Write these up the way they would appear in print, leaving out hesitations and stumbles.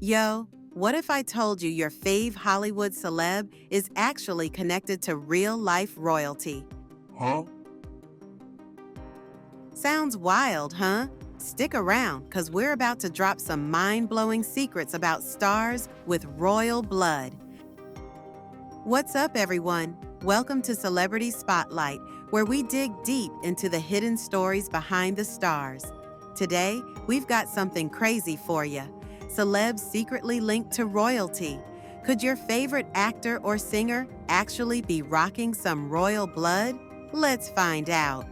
Yo, what if I told you your fave Hollywood celeb is actually connected to real-life royalty? Huh? Sounds wild, huh? Stick around, because we're about to drop some mind-blowing secrets about stars with royal blood. What's up, everyone? Welcome to Celebrity Spotlight, where we dig deep into the hidden stories behind the stars. Today, we've got something crazy for you. Celebs secretly linked to royalty. Could your favorite actor or singer actually be rocking some royal blood? Let's find out.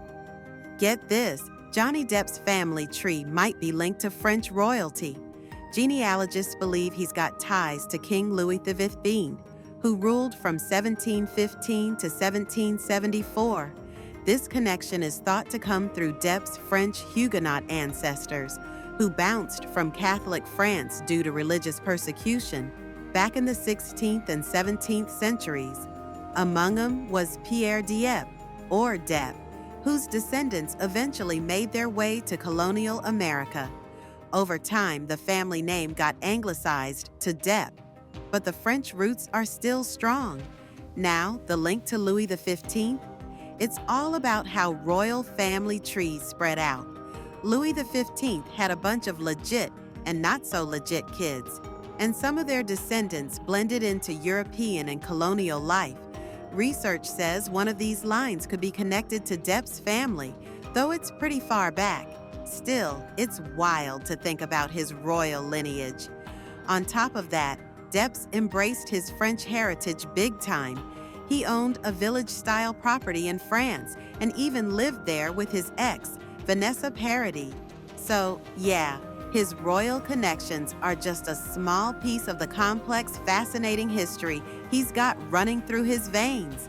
Get this, Johnny Depp's family tree might be linked to French royalty. Genealogists believe he's got ties to King Louis XV, who ruled from 1715 to 1774. This connection is thought to come through Depp's French Huguenot ancestors, who bounced from Catholic France due to religious persecution back in the 16th and 17th centuries. Among them was Pierre Dieppe, or Depp, whose descendants eventually made their way to colonial America. Over time, the family name got anglicized to Depp, but the French roots are still strong. Now, the link to Louis XV? It's all about how royal family trees spread out. Louis XV had a bunch of legit and not-so-legit kids, and some of their descendants blended into European and colonial life. Research says one of these lines could be connected to Depp's family, though it's pretty far back. Still, it's wild to think about his royal lineage. On top of that, Depp's embraced his French heritage big time. He owned a village-style property in France and even lived there with his ex, Vanessa Paradis. So, yeah, his royal connections are just a small piece of the complex, fascinating history he's got running through his veins.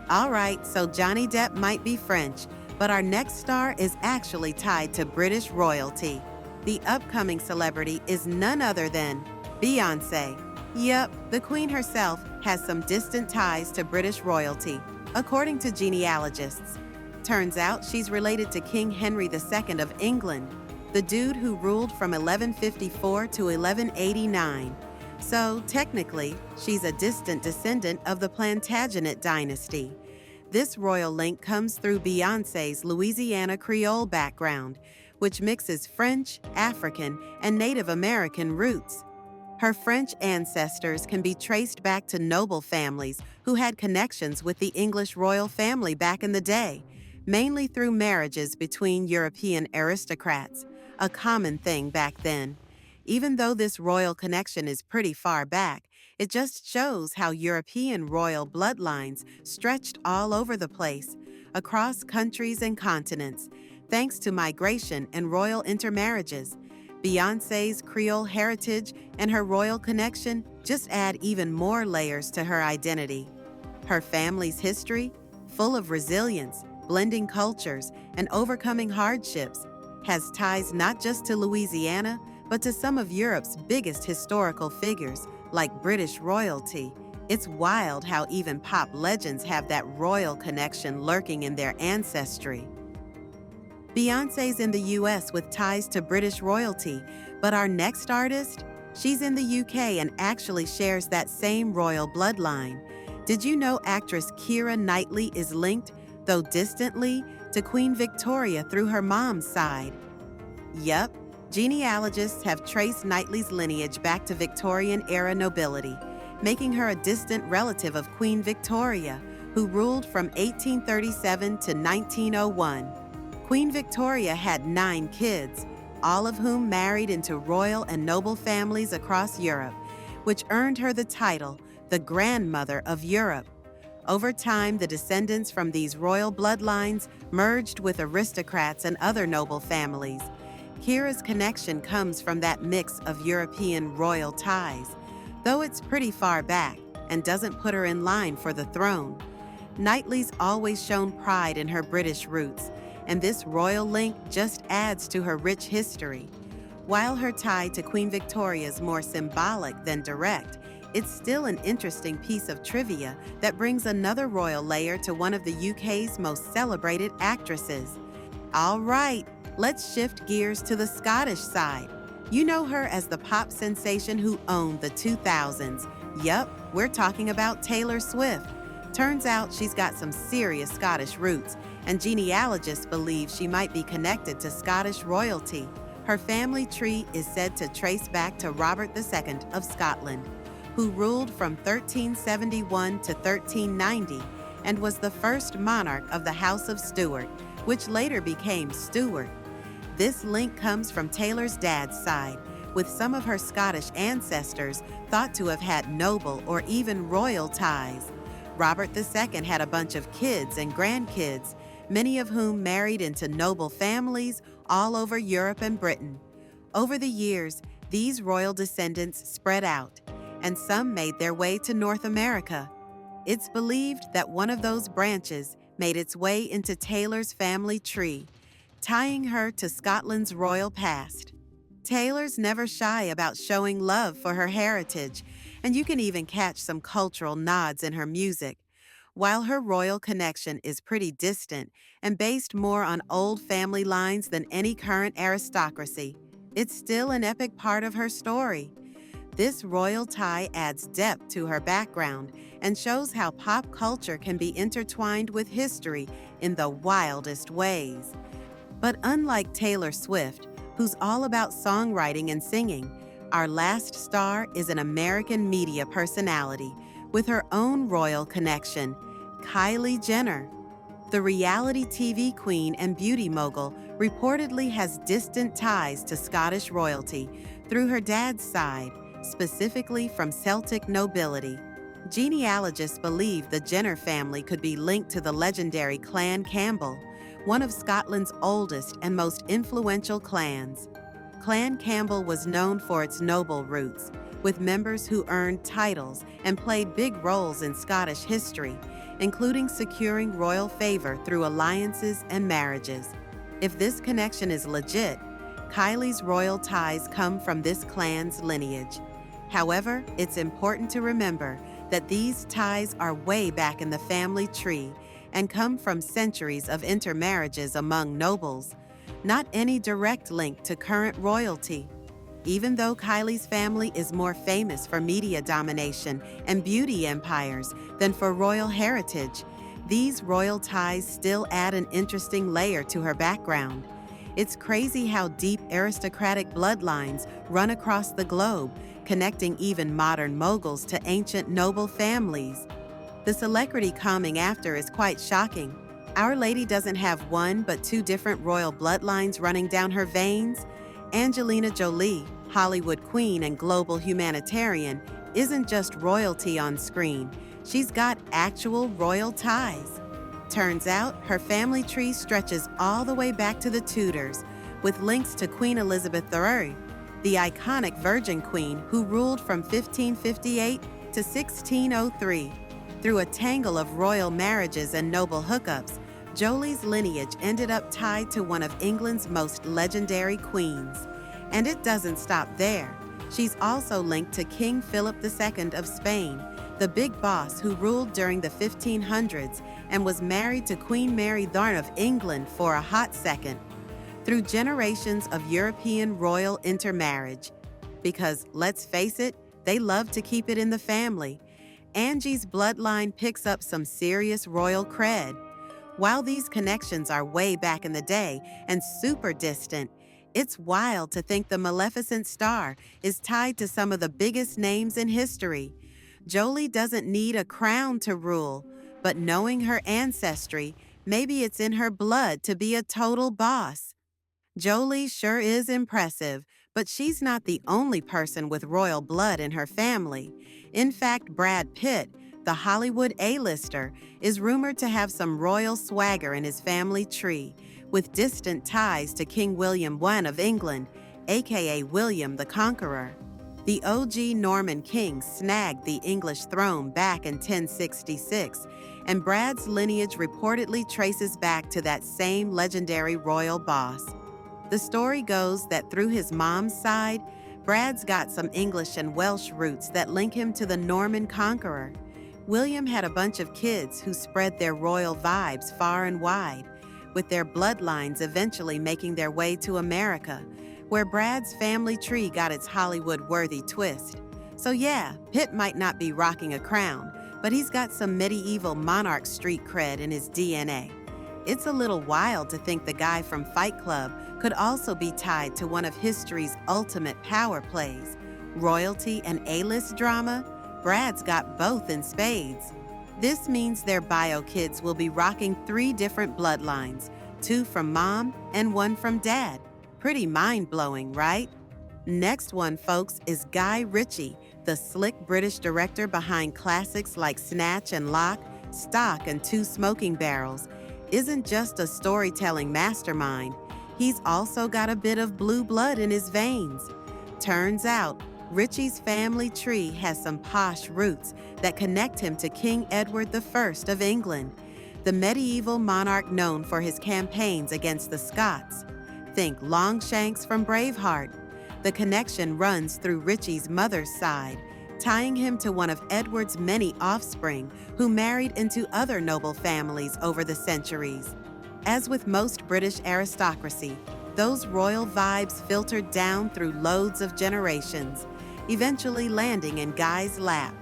All right, so Johnny Depp might be French, but our next star is actually tied to British royalty. The upcoming celebrity is none other than Beyoncé. Yep, the Queen herself has some distant ties to British royalty, according to genealogists. Turns out she's related to King Henry II of England, the dude who ruled from 1154 to 1189. So, technically, she's a distant descendant of the Plantagenet dynasty. This royal link comes through Beyoncé's Louisiana Creole background, which mixes French, African, and Native American roots. Her French ancestors can be traced back to noble families who had connections with the English royal family back in the day, mainly through marriages between European aristocrats, a common thing back then. Even though this royal connection is pretty far back, it just shows how European royal bloodlines stretched all over the place, across countries and continents, thanks to migration and royal intermarriages. Beyoncé's Creole heritage and her royal connection just add even more layers to her identity. Her family's history, full of resilience, blending cultures, and overcoming hardships, has ties not just to Louisiana, but to some of Europe's biggest historical figures, like British royalty. It's wild how even pop legends have that royal connection lurking in their ancestry. Beyoncé's in the US with ties to British royalty, but our next artist? She's in the UK and actually shares that same royal bloodline. Did you know actress Keira Knightley is linked, though distantly, to Queen Victoria through her mom's side? Yup, genealogists have traced Knightley's lineage back to Victorian-era nobility, making her a distant relative of Queen Victoria, who ruled from 1837 to 1901. Queen Victoria had 9 kids, all of whom married into royal and noble families across Europe, which earned her the title, the Grandmother of Europe. Over time, the descendants from these royal bloodlines merged with aristocrats and other noble families. Keira's connection comes from that mix of European royal ties, though it's pretty far back and doesn't put her in line for the throne. Knightley's always shown pride in her British roots, and this royal link just adds to her rich history. While her tie to Queen Victoria is more symbolic than direct, it's still an interesting piece of trivia that brings another royal layer to one of the UK's most celebrated actresses. All right, let's shift gears to the Scottish side. You know her as the pop sensation who owned the 2000s. Yup, we're talking about Taylor Swift. Turns out she's got some serious Scottish roots, and genealogists believe she might be connected to Scottish royalty. Her family tree is said to trace back to Robert II of Scotland, who ruled from 1371 to 1390 and was the first monarch of the House of Stuart, which later became Stuart. This link comes from Taylor's dad's side, with some of her Scottish ancestors thought to have had noble or even royal ties. Robert II had a bunch of kids and grandkids, many of whom married into noble families all over Europe and Britain. Over the years, these royal descendants spread out, and some made their way to North America. It's believed that one of those branches made its way into Taylor's family tree, tying her to Scotland's royal past. Taylor's never shy about showing love for her heritage, and you can even catch some cultural nods in her music. While her royal connection is pretty distant and based more on old family lines than any current aristocracy, it's still an epic part of her story. This royal tie adds depth to her background and shows how pop culture can be intertwined with history in the wildest ways. But unlike Taylor Swift, who's all about songwriting and singing, our last star is an American media personality with her own royal connection, Kylie Jenner. The reality TV queen and beauty mogul reportedly has distant ties to Scottish royalty through her dad's side, specifically from Celtic nobility. Genealogists believe the Jenner family could be linked to the legendary Clan Campbell, one of Scotland's oldest and most influential clans. Clan Campbell was known for its noble roots, with members who earned titles and played big roles in Scottish history, including securing royal favor through alliances and marriages. If this connection is legit, Kylie's royal ties come from this clan's lineage. However, it's important to remember that these ties are way back in the family tree and come from centuries of intermarriages among nobles, not any direct link to current royalty. Even though Kylie's family is more famous for media domination and beauty empires than for royal heritage, these royal ties still add an interesting layer to her background. It's crazy how deep aristocratic bloodlines run across the globe, connecting even modern moguls to ancient noble families. The celebrity coming after is quite shocking. Our Lady doesn't have one but two different royal bloodlines running down her veins. Angelina Jolie, Hollywood queen and global humanitarian, isn't just royalty on screen. She's got actual royal ties. Turns out, her family tree stretches all the way back to the Tudors, with links to Queen Elizabeth II, the iconic Virgin Queen who ruled from 1558 to 1603. Through a tangle of royal marriages and noble hookups, Jolie's lineage ended up tied to one of England's most legendary queens. And it doesn't stop there. She's also linked to King Philip II of Spain, the big boss who ruled during the 1500s and was married to Queen Mary Thorne of England for a hot second. Through generations of European royal intermarriage. Because, let's face it, they love to keep it in the family. Angie's bloodline picks up some serious royal cred. While these connections are way back in the day and super distant, it's wild to think the Maleficent star is tied to some of the biggest names in history. Jolie doesn't need a crown to rule, but knowing her ancestry, maybe it's in her blood to be a total boss. Jolie sure is impressive, but she's not the only person with royal blood in her family. In fact, Brad Pitt, the Hollywood A-lister, is rumored to have some royal swagger in his family tree, with distant ties to King William I of England, aka William the Conqueror. The OG Norman king snagged the English throne back in 1066, and Brad's lineage reportedly traces back to that same legendary royal boss. The story goes that through his mom's side, Brad's got some English and Welsh roots that link him to the Norman conqueror. William had a bunch of kids who spread their royal vibes far and wide, with their bloodlines eventually making their way to America, where Brad's family tree got its Hollywood-worthy twist. So yeah, Pitt might not be rocking a crown, but he's got some medieval monarch street cred in his DNA. It's a little wild to think the guy from Fight Club could also be tied to one of history's ultimate power plays. Royalty and A-list drama? Brad's got both in spades. This means their bio kids will be rocking 3 different bloodlines, 2 from mom and 1 from dad. Pretty mind-blowing, right? Next one, folks, is Guy Ritchie, the slick British director behind classics like Snatch and Lock, Stock and 2 Smoking Barrels. Isn't just a storytelling mastermind, he's also got a bit of blue blood in his veins. Turns out, Ritchie's family tree has some posh roots that connect him to King Edward I of England, the medieval monarch known for his campaigns against the Scots. Think Longshanks from Braveheart. The connection runs through Ritchie's mother's side, tying him to one of Edward's many offspring who married into other noble families over the centuries. As with most British aristocracy, those royal vibes filtered down through loads of generations, eventually landing in Guy's lap.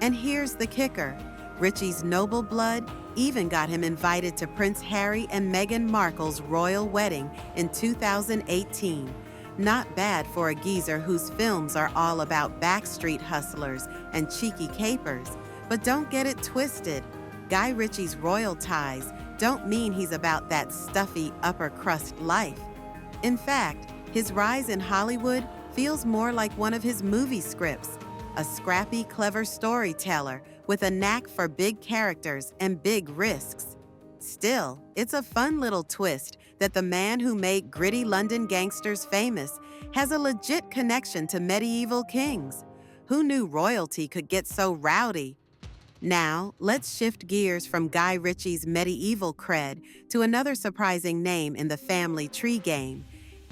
And here's the kicker. Ritchie's noble blood even got him invited to Prince Harry and Meghan Markle's royal wedding in 2018. Not bad for a geezer whose films are all about backstreet hustlers and cheeky capers. But don't get it twisted. Guy Ritchie's royal ties don't mean he's about that stuffy upper crust life. In fact, his rise in Hollywood feels more like one of his movie scripts, a scrappy, clever storyteller with a knack for big characters and big risks. Still, it's a fun little twist that the man who made gritty London gangsters famous has a legit connection to medieval kings. Who knew royalty could get so rowdy? Now, let's shift gears from Guy Ritchie's medieval cred to another surprising name in the family tree game,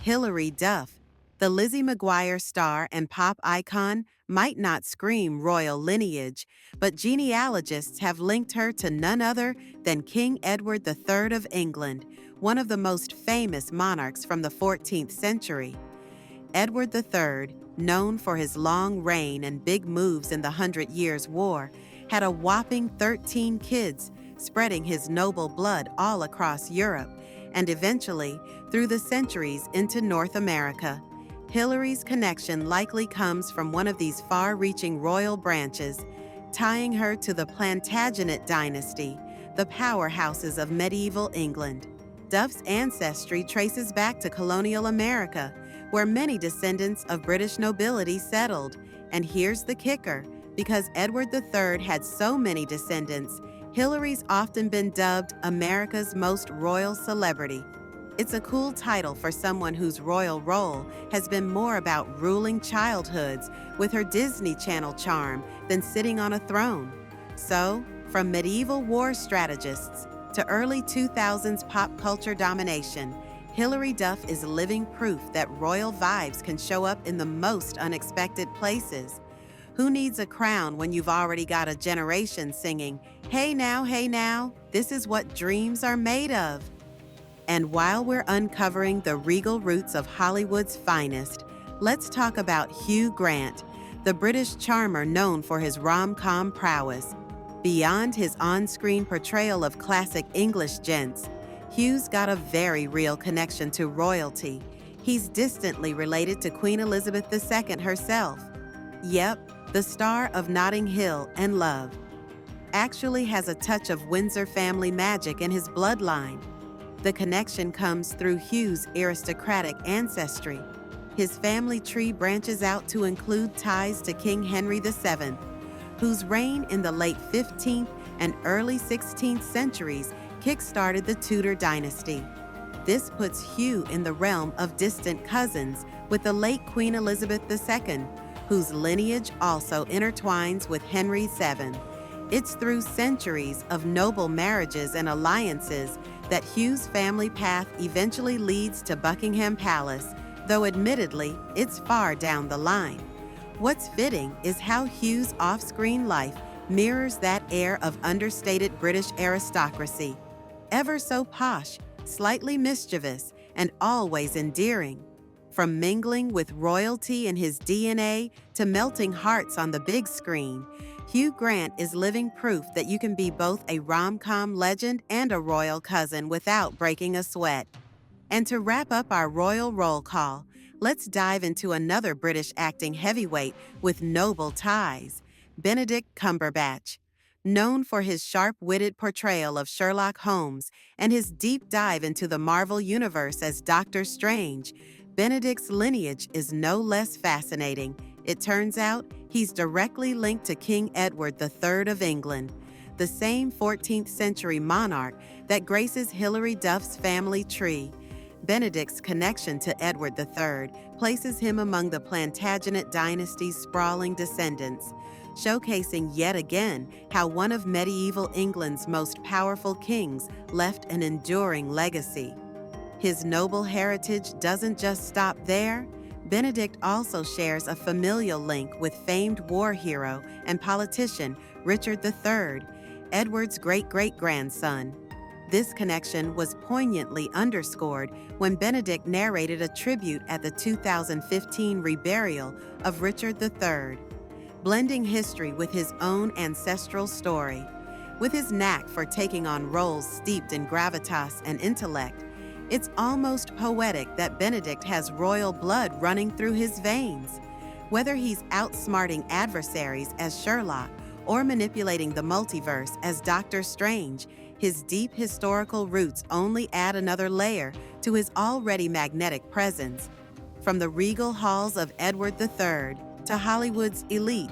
Hilary Duff. The Lizzie McGuire star and pop icon might not scream royal lineage, but genealogists have linked her to none other than King Edward III of England, one of the most famous monarchs from the 14th century. Edward III, known for his long reign and big moves in the 100 Years' War, had a whopping 13 kids, spreading his noble blood all across Europe and eventually, through the centuries, into North America. Hilary's connection likely comes from one of these far-reaching royal branches, tying her to the Plantagenet dynasty, the powerhouses of medieval England. Duff's ancestry traces back to colonial America, where many descendants of British nobility settled. And here's the kicker. Because Edward III had so many descendants, Hilary's often been dubbed America's most royal celebrity. It's a cool title for someone whose royal role has been more about ruling childhoods with her Disney Channel charm than sitting on a throne. So, from medieval war strategists to early 2000s pop culture domination, Hilary Duff is living proof that royal vibes can show up in the most unexpected places. Who needs a crown when you've already got a generation singing, hey now, this is what dreams are made of? And while we're uncovering the regal roots of Hollywood's finest, let's talk about Hugh Grant, the British charmer known for his rom-com prowess. Beyond his on-screen portrayal of classic English gents, Hugh's got a very real connection to royalty. He's distantly related to Queen Elizabeth II herself. Yep, the star of Notting Hill and Love. Actually has a touch of Windsor family magic in his bloodline. The connection comes through Hugh's aristocratic ancestry. His family tree branches out to include ties to King Henry VII, whose reign in the late 15th and early 16th centuries kick-started the Tudor dynasty. This puts Hugh in the realm of distant cousins with the late Queen Elizabeth II, whose lineage also intertwines with Henry VII. It's through centuries of noble marriages and alliances that Hugh's family path eventually leads to Buckingham Palace, though admittedly, it's far down the line. What's fitting is how Hugh's off-screen life mirrors that air of understated British aristocracy. Ever so posh, slightly mischievous, and always endearing. From mingling with royalty in his DNA to melting hearts on the big screen, Hugh Grant is living proof that you can be both a rom-com legend and a royal cousin without breaking a sweat. And to wrap up our royal roll call, let's dive into another British acting heavyweight with noble ties, Benedict Cumberbatch. Known for his sharp-witted portrayal of Sherlock Holmes and his deep dive into the Marvel Universe as Doctor Strange, Benedict's lineage is no less fascinating. It turns out he's directly linked to King Edward III of England, the same 14th century monarch that graces Hilary Duff's family tree. Benedict's connection to Edward III places him among the Plantagenet dynasty's sprawling descendants, showcasing yet again how one of medieval England's most powerful kings left an enduring legacy. His noble heritage doesn't just stop there. Benedict also shares a familial link with famed war hero and politician Richard III, Edward's great-great-grandson. This connection was poignantly underscored when Benedict narrated a tribute at the 2015 reburial of Richard III, blending history with his own ancestral story. With his knack for taking on roles steeped in gravitas and intellect, it's almost poetic that Benedict has royal blood running through his veins. Whether he's outsmarting adversaries as Sherlock or manipulating the multiverse as Doctor Strange, his deep historical roots only add another layer to his already magnetic presence. From the regal halls of Edward III to Hollywood's elite,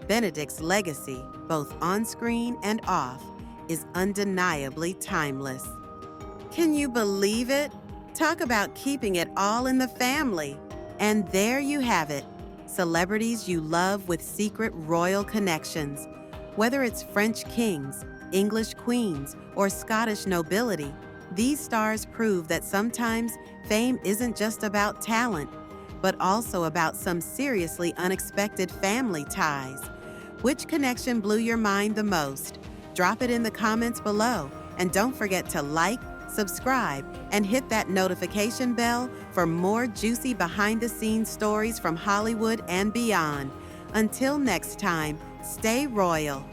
Benedict's legacy, both on-screen and off, is undeniably timeless. Can you believe it? Talk about keeping it all in the family. And there you have it, celebrities you love with secret royal connections. Whether it's French kings, English queens, or Scottish nobility, these stars prove that sometimes fame isn't just about talent, but also about some seriously unexpected family ties. Which connection blew your mind the most? Drop it in the comments below, and don't forget to like, subscribe, and hit that notification bell for more juicy behind-the-scenes stories from Hollywood and beyond. Until next time, stay royal.